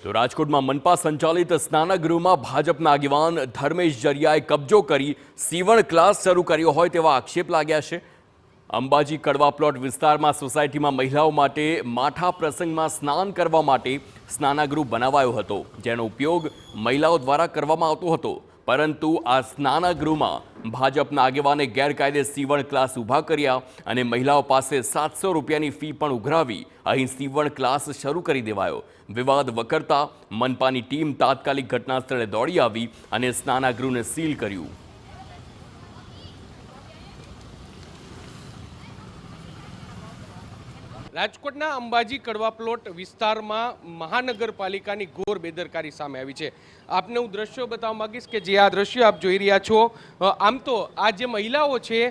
તો રાજકોટમાં મનપા સંચાલિત સ્નાનગૃહમાં ભાજપના આગેવાન ધર્મેશ જરિયાએ કબજો કરી સીવણ ક્લાસ શરૂ કર્યો હોય તેવા આક્ષેપ લાગ્યા છે। અંબાજી કડવા પ્લોટ વિસ્તારમાં સોસાયટીમાં મહિલાઓ માટે માઠા પ્રસંગમાં સ્નાન કરવા માટે સ્નાનગૃહ બનાવાયો હતો, જેનો ઉપયોગ મહિલાઓ દ્વારા કરવામાં આવતો હતો। પરંતુ આ સ્નાનગૃહમાં ભાજપના આગેવાને ગેરકાયદે સીવણ ક્લાસ ઊભા કર્યા અને મહિલાઓ પાસે 700 રૂપિયાની ફી પણ ઉઘરાવી અહીં સીવણ ક્લાસ શરૂ કરી દેવાયો। વિવાદ વકરતા મનપાની ટીમ તાત્કાલિક ઘટનાસ્થળે દોડી આવી અને સ્નાનગૃહને સીલ કર્યું। રાજકોટના અંબાજી કડવા પ્લોટ વિસ્તારમાં મહાનગરપાલિકાની ઘોર બેદરકારી સામે આવી છે। આપને હું દ્રશ્યો બતાવવા માંગીશ કે જે આ દ્રશ્યો આપ જોઈ રહ્યા છો, આમ તો આ જે મહિલાઓ છે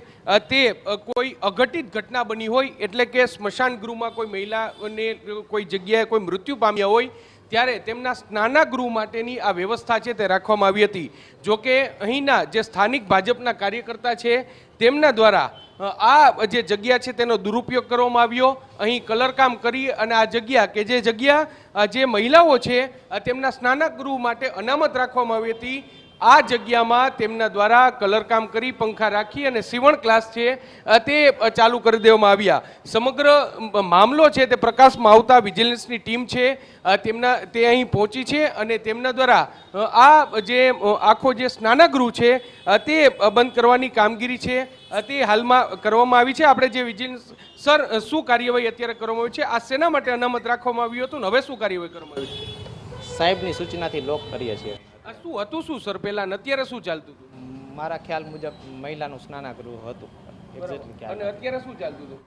તે કોઈ અઘટિત ઘટના બની હોય, એટલે કે સ્મશાન ગૃહમાં કોઈ મહિલાને કોઈ જગ્યાએ કોઈ મૃત્યુ પામ્યા હોય ત્યારે તેમના સ્નાનગૃહ માટેની આ વ્યવસ્થા છે તે રાખવામાં આવી હતી। જોકે અહીંના જે સ્થાનિક ભાજપના કાર્યકર્તા છે તેમના દ્વારા આ જે જગ્યા છે તેનો દુરુપયોગ કરવામાં આવ્યો। અહીં કલરકામ કરી અને આ જગ્યા કે જે જગ્યા જે મહિલાઓ છે તેમના સ્નાનગૃહ માટે અનામત રાખવામાં આવી હતી, આ જગ્યામાં તેમના દ્વારા કલરકામ કરી પંખા રાખી અને સીવણ ક્લાસ છે તે ચાલુ કરી દેવામાં આવ્યા। સમગ્ર મામલો છે તે પ્રકાશમાં આવતા વિજિલન્સની ટીમ છે તે અહીં પહોંચી છે અને તેમના દ્વારા આ જે આખો જે સ્નાનગૃહ છે તે બંધ કરવાની કામગીરી છે તે હાલમાં કરવામાં આવી છે। આપણે જે વિજિલન્સ સર, શું કાર્યવાહી અત્યારે કરવામાં આવી છે? આ શેના માટે અનામત રાખવામાં આવ્યું હતું ને હવે શું કાર્યવાહી કરવામાં આવી છે? સાહેબની સૂચનાથી લોક કરીએ છીએ। શું હતું શું સર પહેલા, અત્યારે શું ચાલતું હતું? મારા ખ્યાલ મુજબ મહિલાનું સ્નાનગૃહ હતું, અને અત્યારે શું ચાલતું હતું?